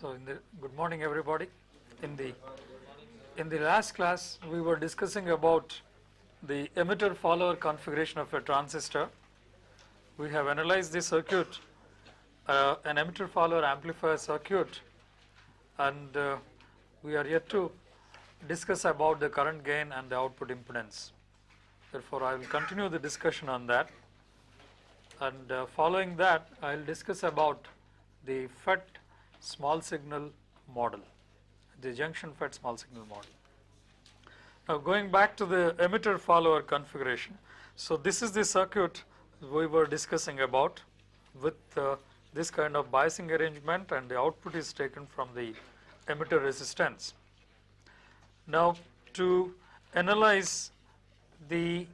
So, good morning, everybody. In the last class, we were discussing about the emitter follower configuration of a transistor. We have analyzed the circuit, an emitter follower amplifier circuit, and we are yet to discuss about the current gain and the output impedance. Therefore, I will continue the discussion on that, and following that, I will discuss about the FET small signal model, the junction FET small signal model. Now, going back to the emitter follower configuration, so this is the circuit we were discussing about with this kind of biasing arrangement, and the output is taken from the emitter resistance. Now, to analyze the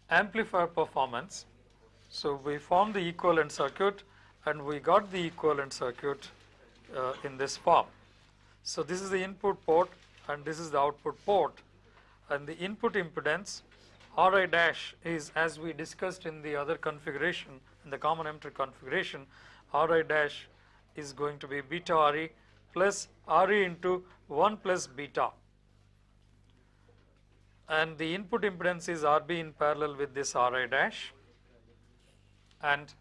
amplifier performance, so we formed the equivalent circuit and we got the equivalent circuit in this form. So, this is the input port and this is the output port, and the input impedance Ri dash is, as we discussed in the other configuration, in the common emitter configuration, Ri dash is going to be beta Re plus Re into 1 plus beta, and the input impedance is Rb in parallel with this Ri dash, and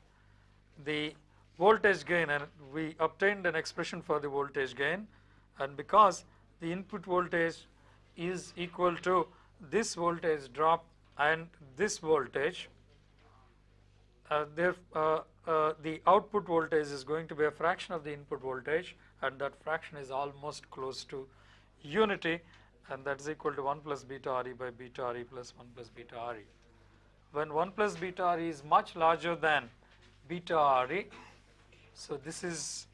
the voltage gain, and we obtained an expression for the voltage gain, and because the input voltage is equal to this voltage drop and this voltage, the output voltage is going to be a fraction of the input voltage, and that fraction is almost close to unity, and that is equal to 1 plus beta Re by beta Re plus 1 plus beta Re. When 1 plus beta Re is much larger than beta Re, so this is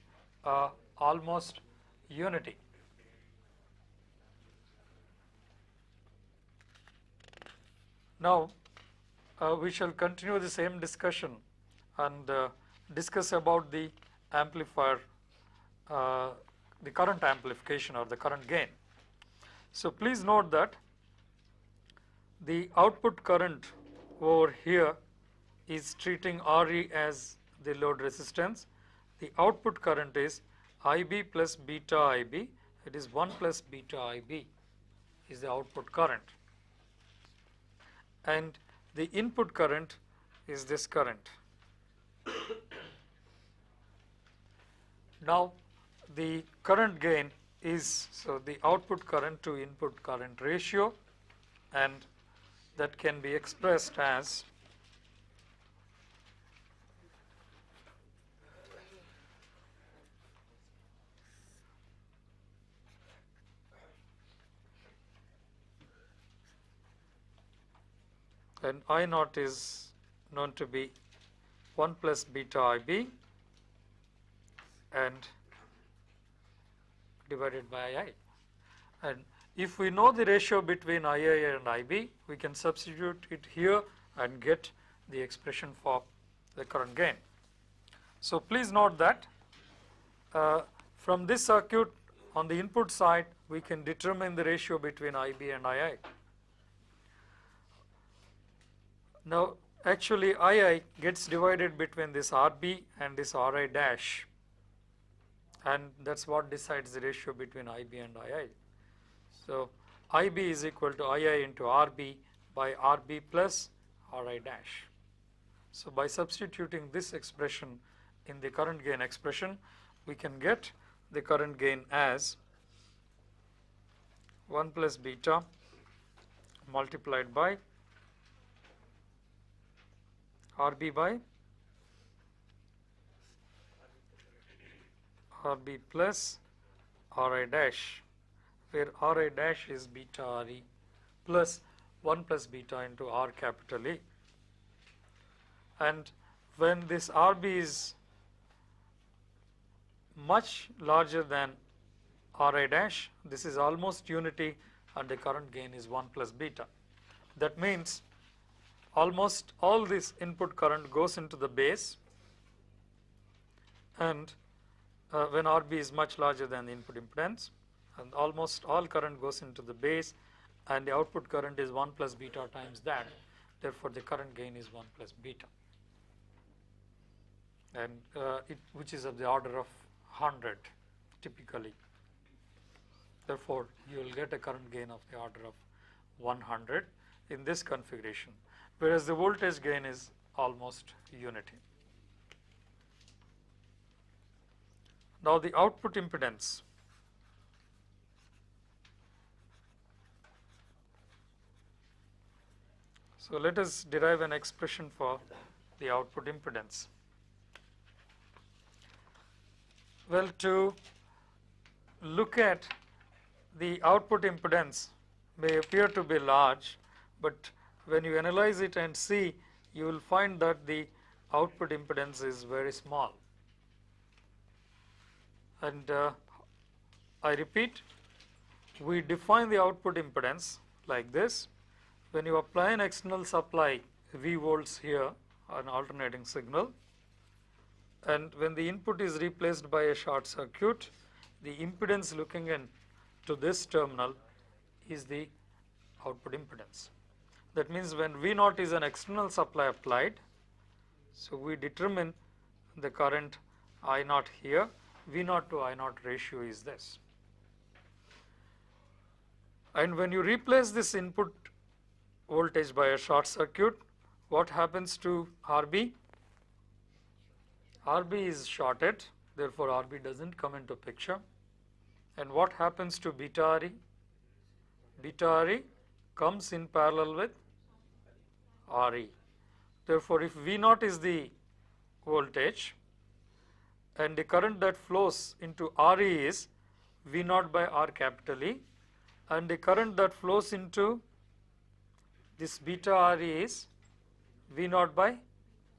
almost unity. Now, we shall continue the same discussion and discuss about the amplifier, the current amplification or the current gain. So, please note that the output current over here is treating Re as the load resistance. The output current is Ib plus beta Ib, it is 1 plus beta Ib is the output current, and the input current is this current. Now, the current gain is, so the output current to input current ratio, and that can be expressed as and I naught is known to be 1 plus beta Ib and divided by II. And if we know the ratio between II and Ib, we can substitute it here and get the expression for the current gain. So, please note that from this circuit on the input side, we can determine the ratio between Ib and II. Now, actually II gets divided between this Rb and this Ri dash, and that is what decides the ratio between Ib and II. So, Ib is equal to II into Rb by Rb plus Ri dash. So, by substituting this expression in the current gain expression, we can get the current gain as 1 plus beta multiplied by Rb by Rb plus Ri dash, where Ri dash is beta Re plus 1 plus beta into R capital E. And when this Rb is much larger than Ri dash, this is almost unity and the current gain is 1 plus beta. That means almost all this input current goes into the base, and when Rb is much larger than the input impedance, and almost all current goes into the base, and the output current is 1 plus beta times that, therefore the current gain is 1 plus beta. and which is of the order of 100. typically. Therefore, you will get a current gain of the order of 100 in this configuration, whereas the voltage gain is almost unity. Now, the output impedance. So, let us derive an expression for the output impedance. Well, to look at the output impedance may appear to be large, but when you analyze it and see, you will find that the output impedance is very small. And I repeat, we define the output impedance like this. When you apply an external supply V volts here, an alternating signal, and when the input is replaced by a short circuit, the impedance looking into this terminal is the output impedance. That means when V0 is an external supply applied, so we determine the current I0 here, V0 to I0 ratio is this. And when you replace this input voltage by a short circuit, what happens to RB? RB is shorted, therefore RB doesn't come into picture. And what happens to beta RE? Beta RE comes in parallel with RE. Therefore, if V0 is the voltage and the current that flows into RE is V0 by R capital E, and the current that flows into this beta RE is V0 by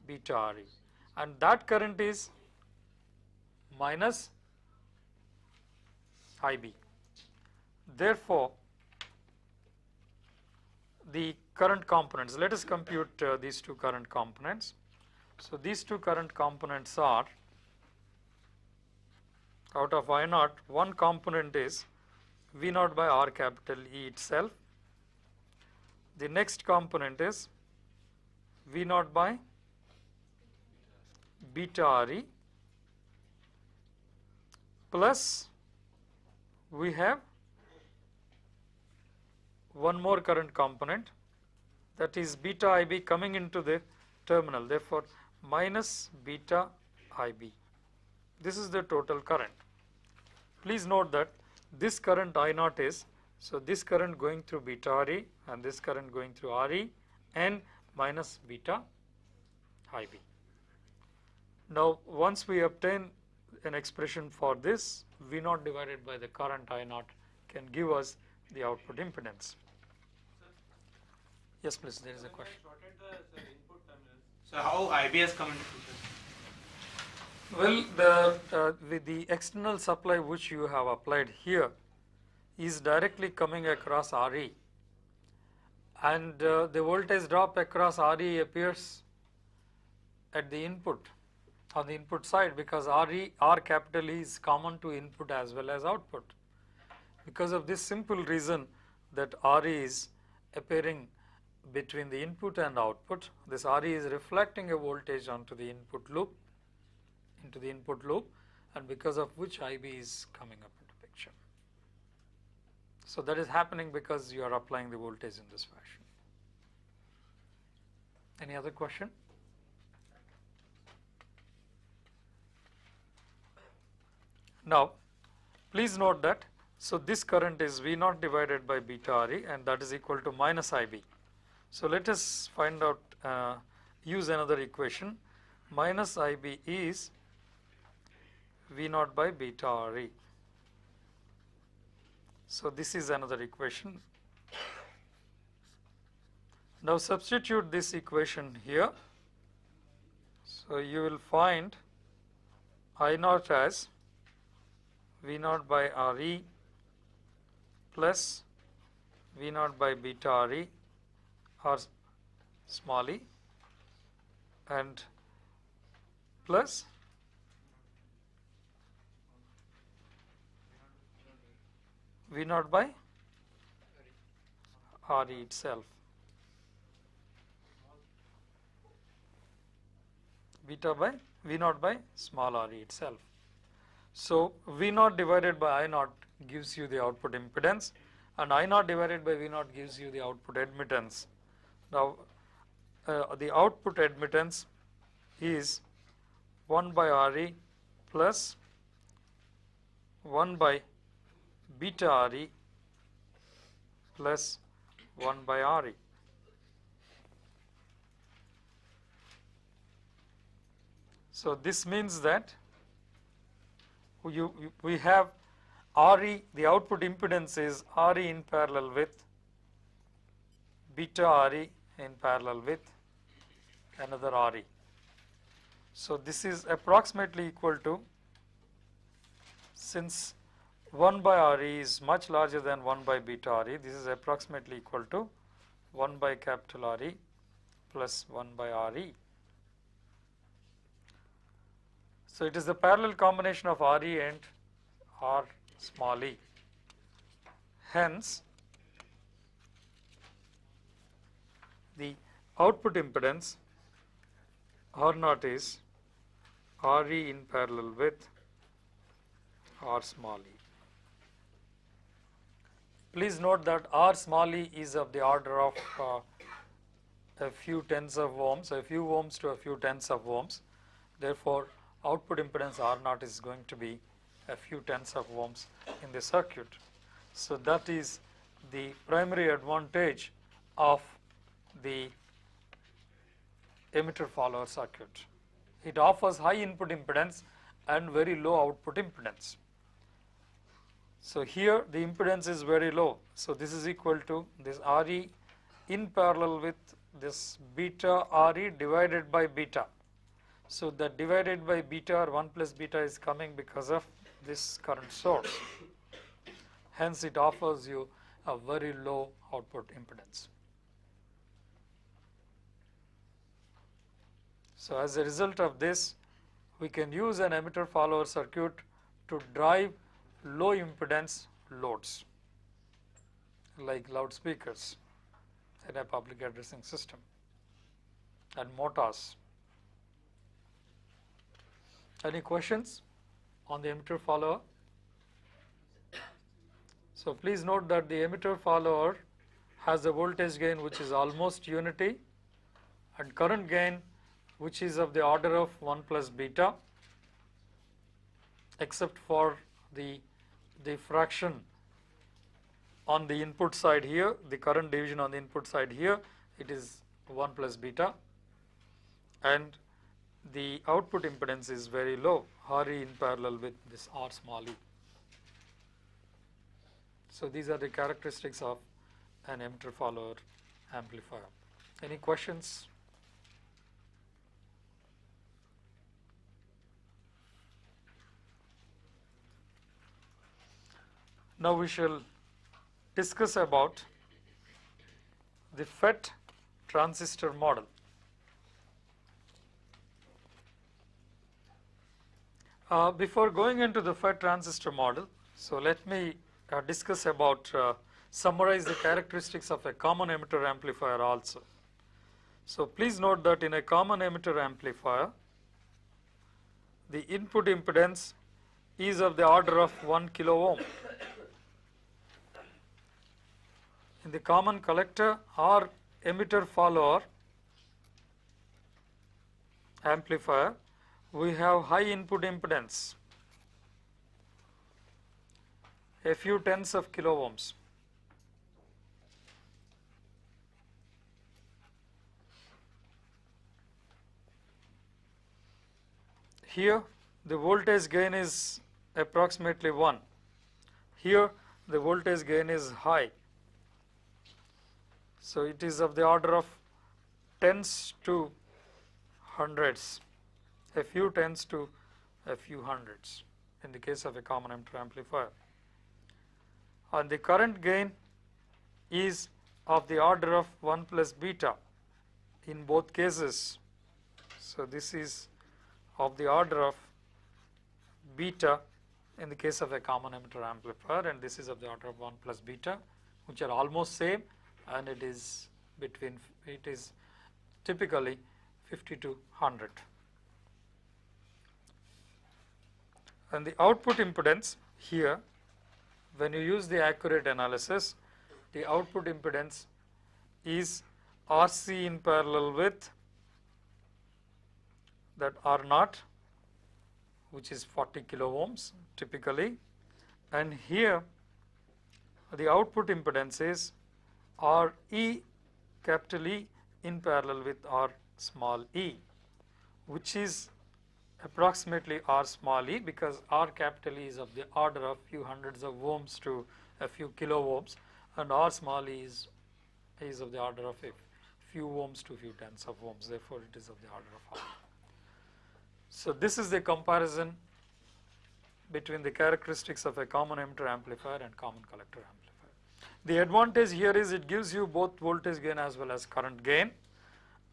beta RE, and that current is minus IB. Therefore, the current components, let us compute these two current components. So, these two current components are, out of I0, one component is V0 by R capital E itself. The next component is V0 by beta RE plus we have one more current component, that is beta IB coming into the terminal, therefore minus beta IB. This is the total current. Please note that this current I0 is, so this current going through beta RE and this current going through RE and minus beta IB. Now, once we obtain an expression for this, V0 divided by the current I0 can give us the output impedance. Yes, please, there is a question. So how IB has come into picture? Well, the external supply which you have applied here is directly coming across RE, and the voltage drop across RE appears at the input, on the input side, because R capital E is common to input as well as output. Because of this simple reason that RE is appearing between the input and output, this RE is reflecting a voltage onto the input loop, into the input loop, and because of which IB is coming up into picture. So that is happening because you are applying the voltage in this fashion. Any other question? Now, please note that, so this current is V0 divided by beta RE, and that is equal to minus IB. So let us find out, use another equation. Minus IB is V0 by beta RE. So this is another equation. Now substitute this equation here. So you will find I0 as V0 by RE plus V0 by beta RE or small e, and plus V0 by RE itself, beta by V0 by small RE itself. So V0 divided by I0 gives you the output impedance, and I0 divided by V0 gives you the output admittance. Now the output admittance is 1 by Re plus 1 by beta Re plus 1 by Re. So this means that we have Re, the output impedance is Re in parallel with beta Re in parallel with another Re. So this is approximately equal to, since 1 by Re is much larger than 1 by beta Re, this is approximately equal to 1 by capital Re plus 1 by Re. So it is the parallel combination of Re and R small e. Hence, the output impedance R0 is Re in parallel with R small e. Please note that R small e is of the order of a few tens of ohms, a few ohms to a few tens of ohms. Therefore, output impedance R0 is going to be a few tens of ohms in the circuit. So that is the primary advantage of the emitter follower circuit. It offers high input impedance and very low output impedance. So here the impedance is very low. So this is equal to this Re in parallel with this beta Re divided by beta. So that divided by beta or 1 plus beta is coming because of this current source. Hence it offers you a very low output impedance. So as a result of this, we can use an emitter follower circuit to drive low impedance loads like loudspeakers in a public addressing system and motors. Any questions on the emitter follower? So please note that the emitter follower has a voltage gain which is almost unity and current gain which is of the order of 1 plus beta, except for the fraction on the input side here, the current division on the input side here, it is 1 plus beta, and the output impedance is very low, Re in parallel with this R small e. So these are the characteristics of an emitter follower amplifier. Any questions? Now we shall discuss about the FET transistor model. Before going into the FET transistor model, so let me discuss about, summarize the characteristics of a common emitter amplifier also. So please note that in a common emitter amplifier, the input impedance is of the order of 1 kilo ohm. In the common collector or emitter follower amplifier, we have high input impedance, a few tens of kilo ohms. Here the voltage gain is approximately 1. Here the voltage gain is high. So it is of the order of tens to hundreds, a few tens to a few hundreds in the case of a common emitter amplifier. And the current gain is of the order of 1 plus beta in both cases. So this is of the order of beta in the case of a common emitter amplifier, and this is of the order of 1 plus beta, which are almost same, and it is typically 50 to 100. And the output impedance here, when you use the accurate analysis, the output impedance is RC in parallel with that R naught, which is 40 kilo ohms typically, and here the output impedance is RE capital E in parallel with R small e, which is approximately R small e, because R capital E is of the order of few hundreds of ohms to a few kilo ohms, and R small e is of the order of a few ohms to few tens of ohms, therefore it is of the order of R. So this is the comparison between the characteristics of a common emitter amplifier and common collector amplifier. The advantage here is it gives you both voltage gain as well as current gain,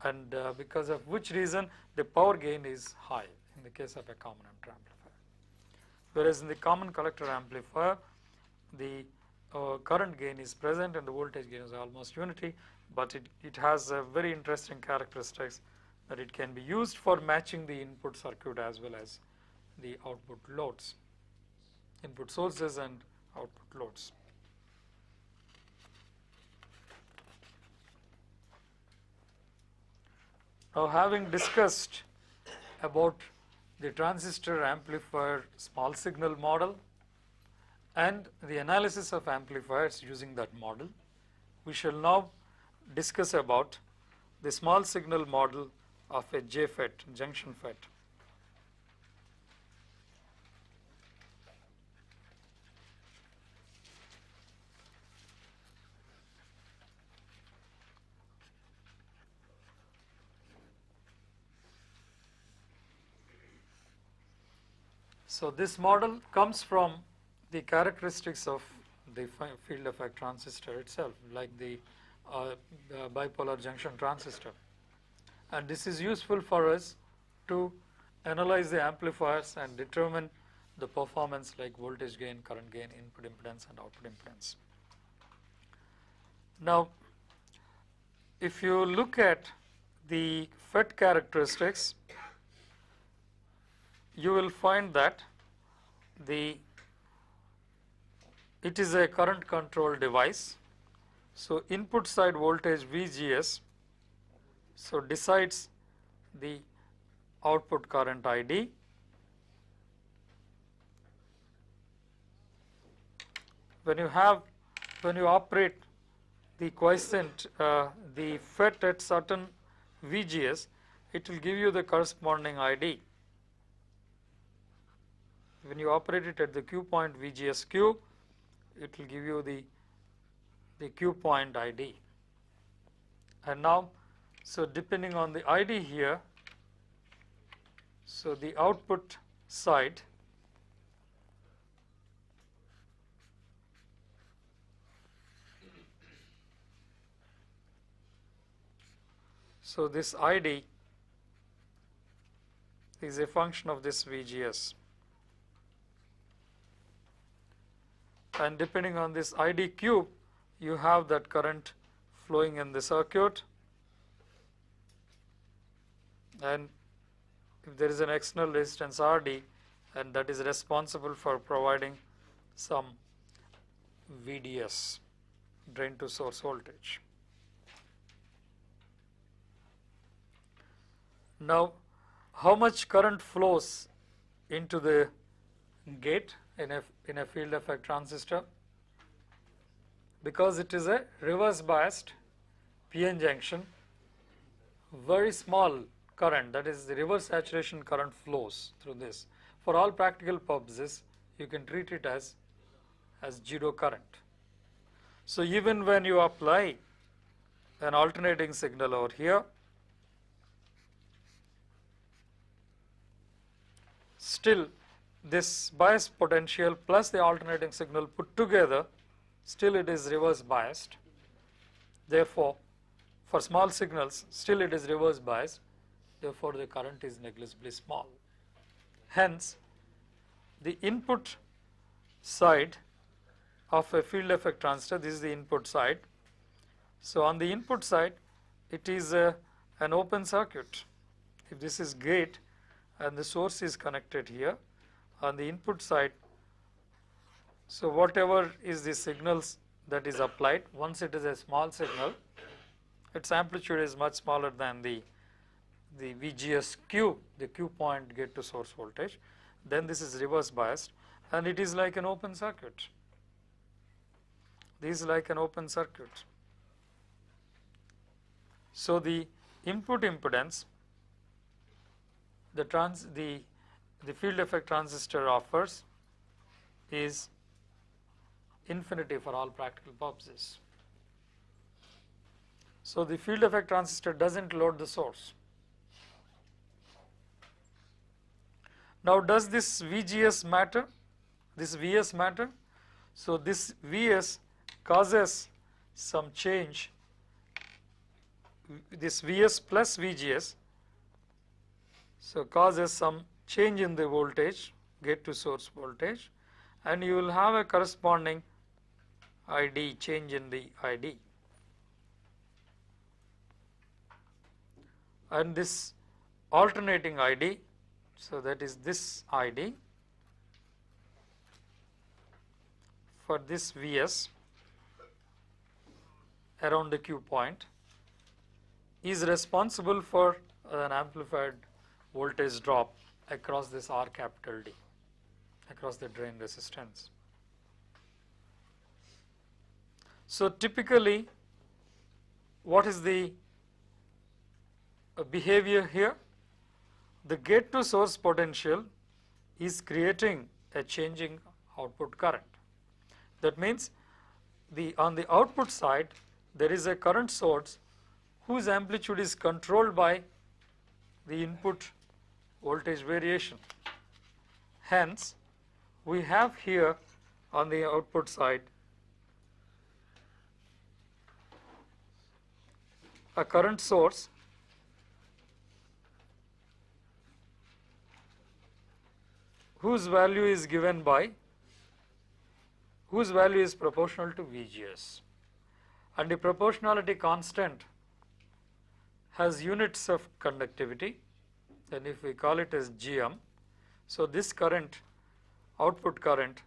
and because of which reason the power gain is high in the case of a common emitter amplifier. Whereas in the common collector amplifier, the current gain is present and the voltage gain is almost unity, but it has a very interesting characteristics that it can be used for matching the input circuit as well as the output loads, input sources and output loads. Now, having discussed about the transistor amplifier small signal model and the analysis of amplifiers using that model, we shall now discuss about the small signal model of a JFET, junction FET. So this model comes from the characteristics of the field effect transistor itself, like the bipolar junction transistor. And this is useful for us to analyze the amplifiers and determine the performance like voltage gain, current gain, input impedance and output impedance. Now, if you look at the FET characteristics, you will find that it is a current control device. So input side voltage VGS decides the output current ID. When you operate the quiescent, the FET at certain VGS, it will give you the corresponding ID. When you operate it at the Q point VGSQ, it will give you the Q point ID. And now, so depending on the ID here, so the output side so this ID is a function of this VGS. And depending on this ID cube, you have that current flowing in the circuit, and if there is an external resistance RD, and that is responsible for providing some VDS, drain to source voltage. Now, how much current flows into the gate in a field effect transistor? Because it is a reverse biased PN junction, very small current, that is the reverse saturation current, flows through this. For all practical purposes, you can treat it as zero current. So even when you apply an alternating signal over here, still this bias potential plus the alternating signal put together, still it is reverse biased. Therefore, for small signals, still it is reverse biased. Therefore, the current is negligibly small. Hence, the input side of a field effect transistor, this is the input side. So on the input side, it is an open circuit. If this is gate and the source is connected here, on the input side, so whatever is the signals that is applied, once it is a small signal, its amplitude is much smaller than the VGS Q, the Q point gate to source voltage, then this is reverse biased and it is like an open circuit. This is like an open circuit. So the input impedance, the field effect transistor offers is infinity for all practical purposes. So the field effect transistor doesn't load the source. Now does this VGS matter? This Vs matter? So this Vs causes some change, this Vs plus VGS, so causes some change in the voltage, gate to source voltage, and you will have a corresponding ID, change in the ID. And this alternating ID, so that is this ID for this Vs around the Q point is responsible for an amplified voltage drop across this R capital D, across the drain resistance. So typically, what is the behavior here? The gate to source potential is creating a changing output current. That means on the output side there is a current source whose amplitude is controlled by the input voltage variation. Hence, we have here on the output side a current source whose value is given by, whose value is proportional to VGS, and the proportionality constant has units of conductivity, and if we call it as GM, so this current, output current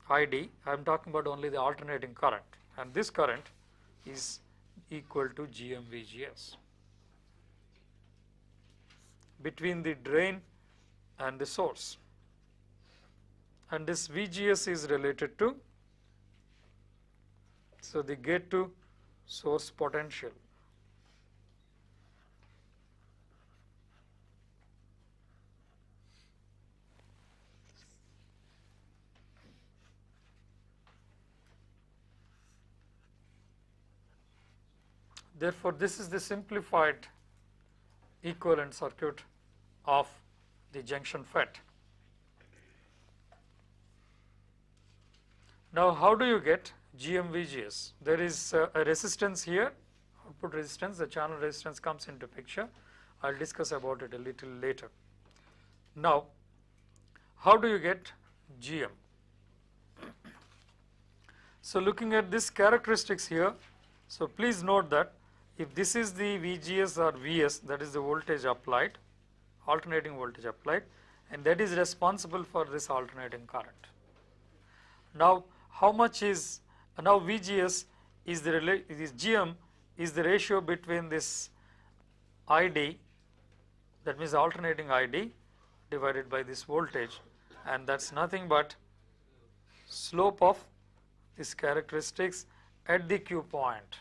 ID, I am talking about only the alternating current, and this current is equal to GM VGS between the drain and the source, and this VGS is related to, so the gate to source potential. Therefore, this is the simplified equivalent circuit of the junction FET. Now, how do you get GM-VGS? There is a resistance here, output resistance, the channel resistance comes into picture. I will discuss about it a little later. Now, how do you get GM? So, looking at this characteristics here, so please note that if this is the VGS or Vs, that is the voltage applied, alternating voltage applied, and that is responsible for this alternating current. Now, how much is, now VGS is this GM is the ratio between this ID, that means alternating ID divided by this voltage, and that is nothing but slope of this characteristics at the Q point,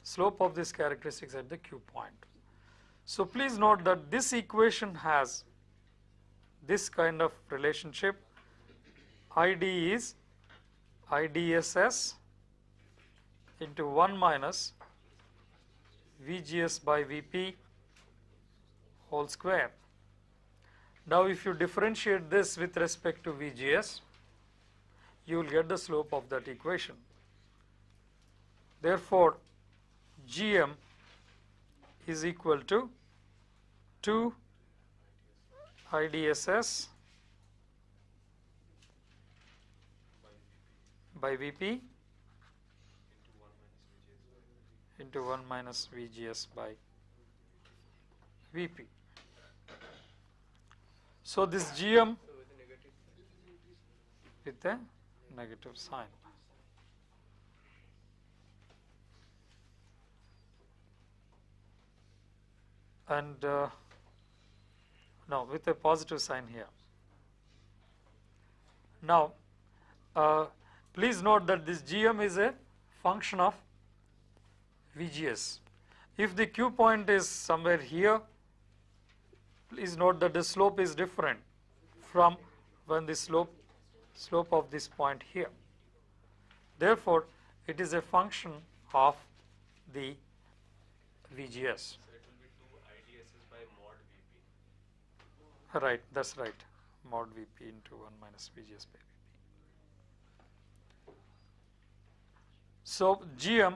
slope of this characteristics at the Q point. So please note that this equation has this kind of relationship. ID is IDSS into 1 minus VGS by VP whole square. Now if you differentiate this with respect to VGS, you will get the slope of that equation. Therefore, GM is equal to 2 IDSS by VP into 1 minus VGS by VP. So this GM with a negative sign. And no, with a positive sign here. Now, please note that this GM is a function of VGS. If the Q point is somewhere here, please note that the slope is different from when the slope of this point here. Therefore, it is a function of the VGS. So it will be 2 IDSs by mod VP. Right, that's right. Mod Vp into 1 minus VGS by Vp. So GM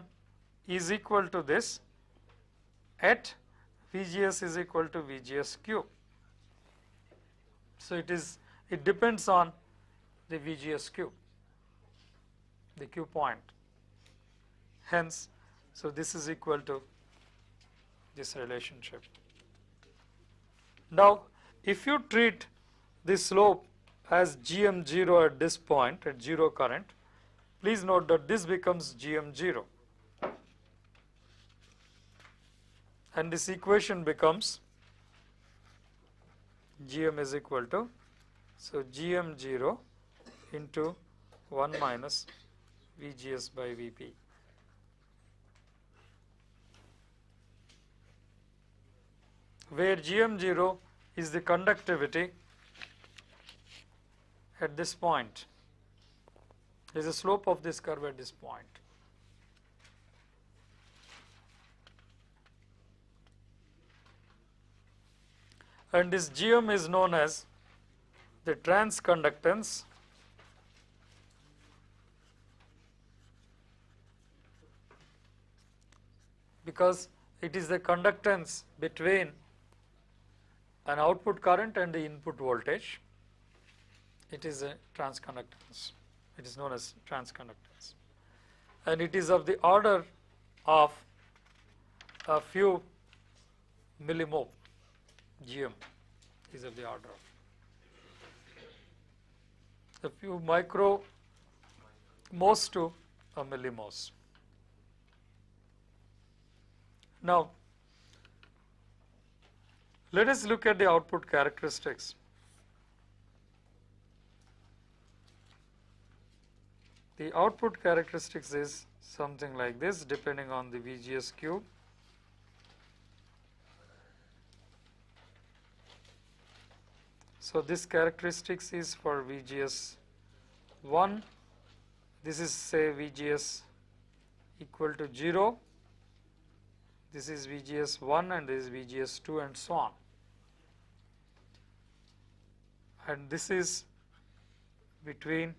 is equal to this at VGS is equal to VGS cube. So it depends on the VGS cube, the Q point. Hence, so this is equal to this relationship. Now, if you treat the slope as GM0 at this point, at 0 current, please note that this becomes GM0. And this equation becomes GM is equal to, so GM0 into 1 minus VGS by Vp. Where GM0 is the conductivity at this point, is the slope of this curve at this point. And this GM is known as the transconductance because it is the conductance between an output current and the input voltage. It is a transconductance. It is known as transconductance. And it is of the order of a few millimho. GM is of the order of a few micro mhos to a millimhos. Now, let us look at the output characteristics. The output characteristics is something like this, depending on the VGS cube. So this characteristics is for VGS 1, this is say VGS equal to 0, this is VGS 1 and this is VGS 2 and so on. And this is between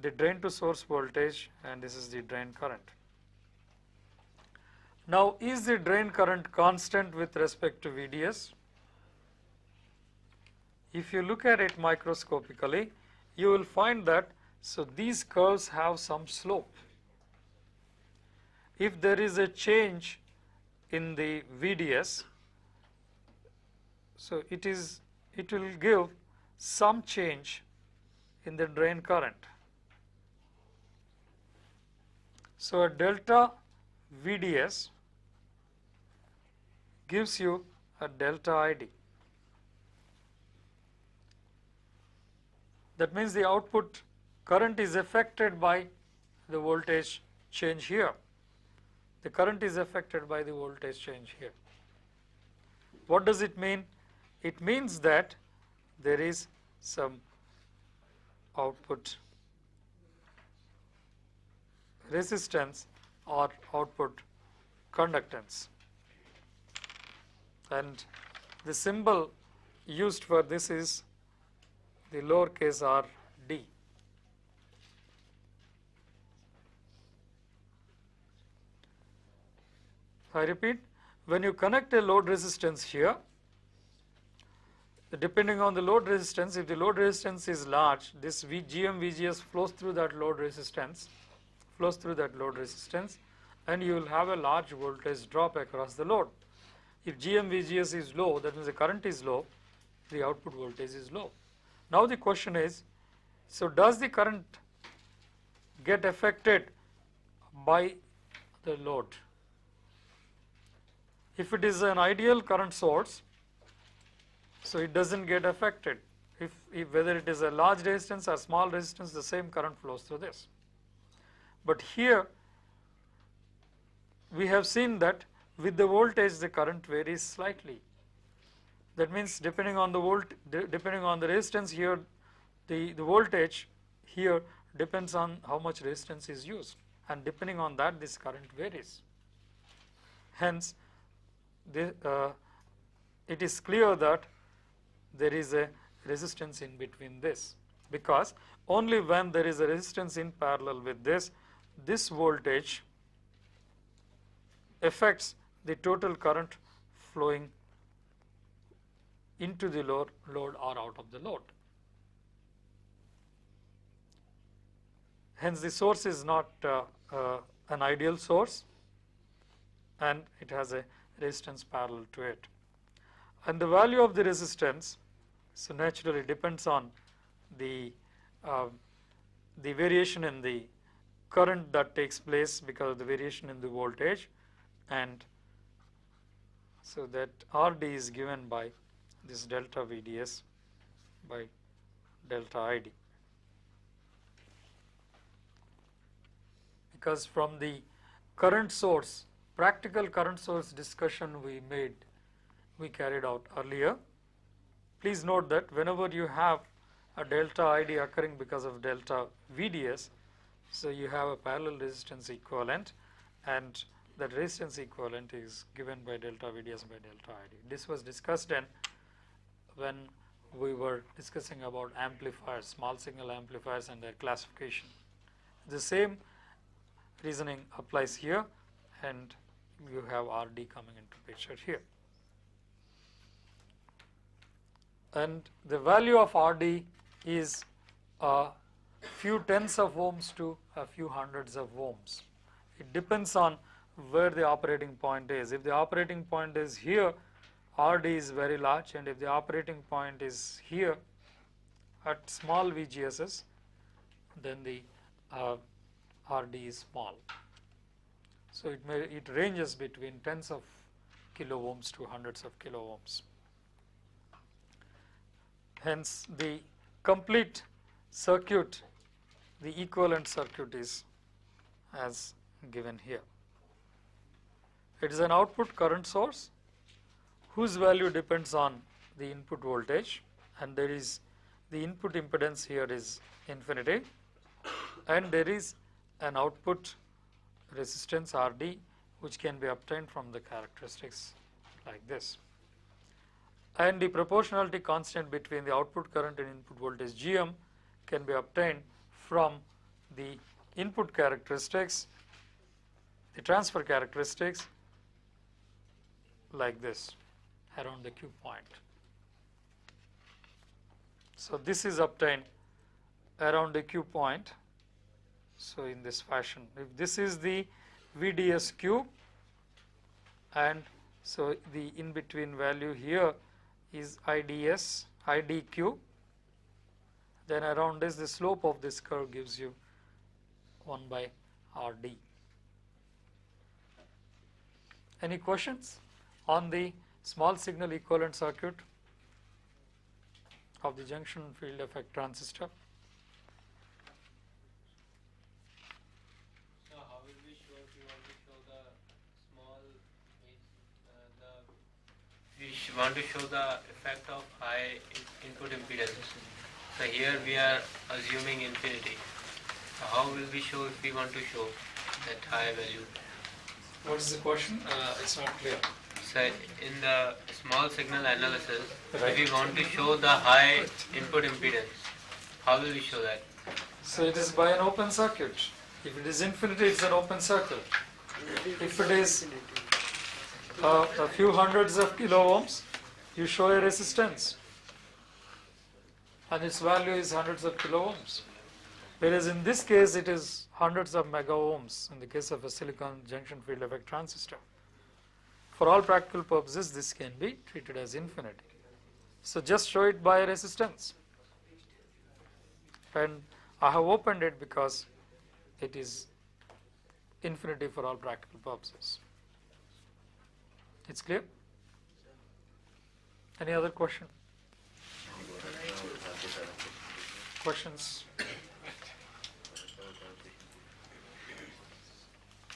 the drain to source voltage and this is the drain current. Now, is the drain current constant with respect to VDS? If you look at it microscopically, you will find that so these curves have some slope. If there is a change in the VDS, so it will give some change in the drain current. So a delta VDS gives you a delta ID. That means the output current is affected by the voltage change here. The current is affected by the voltage change here. What does it mean? It means that there is some output resistance or output conductance. And the symbol used for this is the lowercase r d. I repeat, when you connect a load resistance here, depending on the load resistance, if the load resistance is large, this GM VGS flows through that load resistance, and you will have a large voltage drop across the load. If GM VGS is low, that means the current is low, the output voltage is low. Now the question is, so does the current get affected by the load? If it is an ideal current source, so it doesn't get affected. If whether it is a large resistance or small resistance, the same current flows through this. But here we have seen that with the voltage the current varies slightly. That means depending on the resistance here, the voltage here depends on how much resistance is used, and depending on that this current varies. Hence it is clear that there is a resistance in between this, because only when there is a resistance in parallel with this voltage affects the total current flowing into the load or out of the load. Hence the source is not an ideal source, and it has a resistance parallel to it. And the value of the resistance, so naturally depends on the variation in the current that takes place because of the variation in the voltage, and so that RD is given by this delta VDS by delta ID. Because from the current source, practical current source discussion we carried out earlier, please note that whenever you have a delta ID occurring because of delta VDS, so you have a parallel resistance equivalent, and that resistance equivalent is given by delta VDS by delta ID. This was discussed when we were discussing about amplifiers, small signal amplifiers and their classification. The same reasoning applies here, and you have RD coming into picture here. And the value of RD is a few tens of ohms to a few hundreds of ohms. It depends on where the operating point is. If the operating point is here, RD is very large, and if the operating point is here at small VGSs, then the RD is small. So it ranges between tens of kilo ohms to hundreds of kilo ohms. Hence the complete circuit, the equivalent circuit is as given here. It is an output current source whose value depends on the input voltage, and there is the input impedance here is infinity, and there is an output resistance RD which can be obtained from the characteristics like this. And the proportionality constant between the output current and input voltage GM can be obtained from the input characteristics, the transfer characteristics like this around the Q point. So this is obtained around the Q point. So in this fashion, if this is the VDSQ, and so the in between value here is IDQ, then around this the slope of this curve gives you 1 by RD. Any questions on the small signal equivalent circuit of the junction field effect transistor? So how will we show if we want to show the small we want to show the effect of high input impedance. So here we are assuming infinity. So how will we show if we want to show that high value? What is the question? It's not clear. So in the small signal analysis, Right. if we want to show the high input impedance, how will we show that? So it is by an open circuit. If it is infinity, it's an open circuit. If it is a few hundreds of kilo ohms, you show a resistance, and its value is hundreds of kilo ohms. Whereas in this case, it is hundreds of mega ohms in the case of a silicon junction field effect transistor. For all practical purposes, this can be treated as infinity. So just show it by resistance. And I have opened it because it is infinity for all practical purposes. It's clear? Any other question? Questions?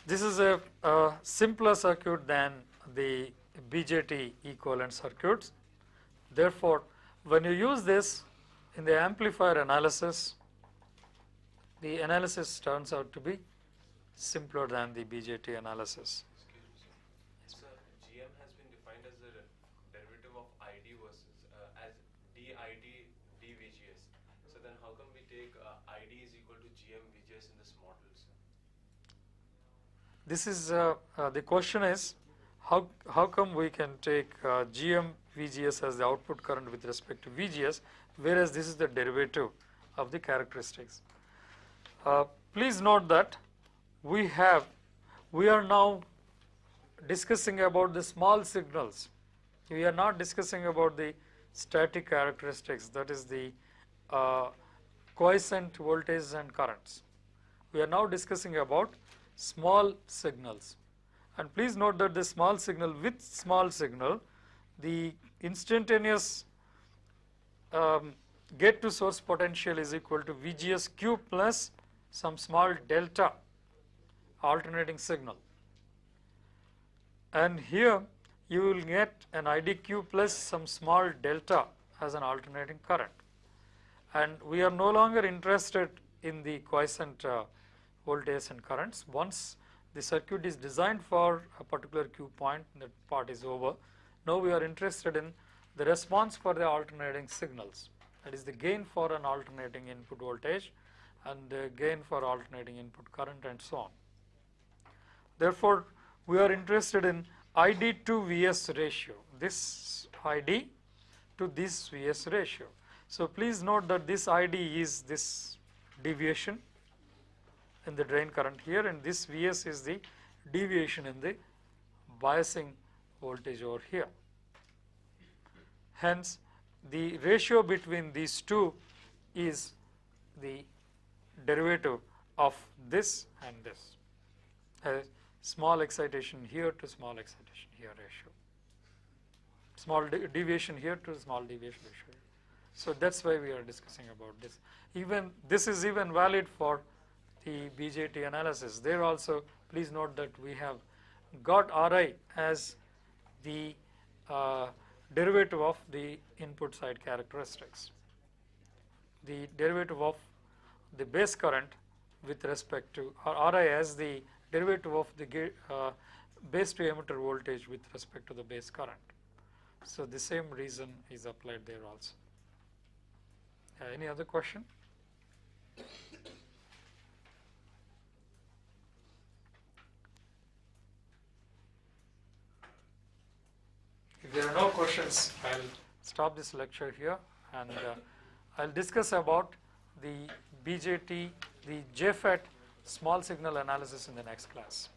This is a simpler circuit than the BJT equivalent circuits. Therefore, when you use this in the amplifier analysis, the analysis turns out to be simpler than the BJT analysis. Sir, GM has been defined as the derivative of ID versus as dID dVGS. So then how come we take ID is equal to GM VGS in this model, sir? This is the question is how come we can take GM VGS as the output current with respect to VGS, whereas this is the derivative of the characteristics. Please note that we are now discussing about the small signals. We are not discussing about the static characteristics, that is the quiescent voltage and currents. We are now discussing about small signals. And please note that the small signal, with small signal, the instantaneous gate to source potential is equal to VGS Q plus some small delta alternating signal. And here you will get an IDQ plus some small delta as an alternating current. And we are no longer interested in the quiescent voltage and currents. Once the circuit is designed for a particular Q point, that part is over. Now we are interested in the response for the alternating signals. That is the gain for an alternating input voltage and the gain for alternating input current and so on. Therefore, we are interested in ID to Vs ratio, this ID to this Vs ratio. So please note that this ID is this deviation in the drain current here, and this Vs is the deviation in the biasing voltage over here. Hence, the ratio between these two is the derivative of this and this. A small excitation here to small excitation here ratio. Small deviation here to small deviation ratio. So that's why we are discussing about this. Even this is even valid for the BJT analysis. There also, please note that we have got Ri as the derivative of the input side characteristics. The derivative of the base current with respect to Ri as the derivative of the base to emitter voltage with respect to the base current. So the same reason is applied there also. Any other question? If there are no questions, I'll stop this lecture here, and I'll discuss about the BJT, the JFET small signal analysis in the next class.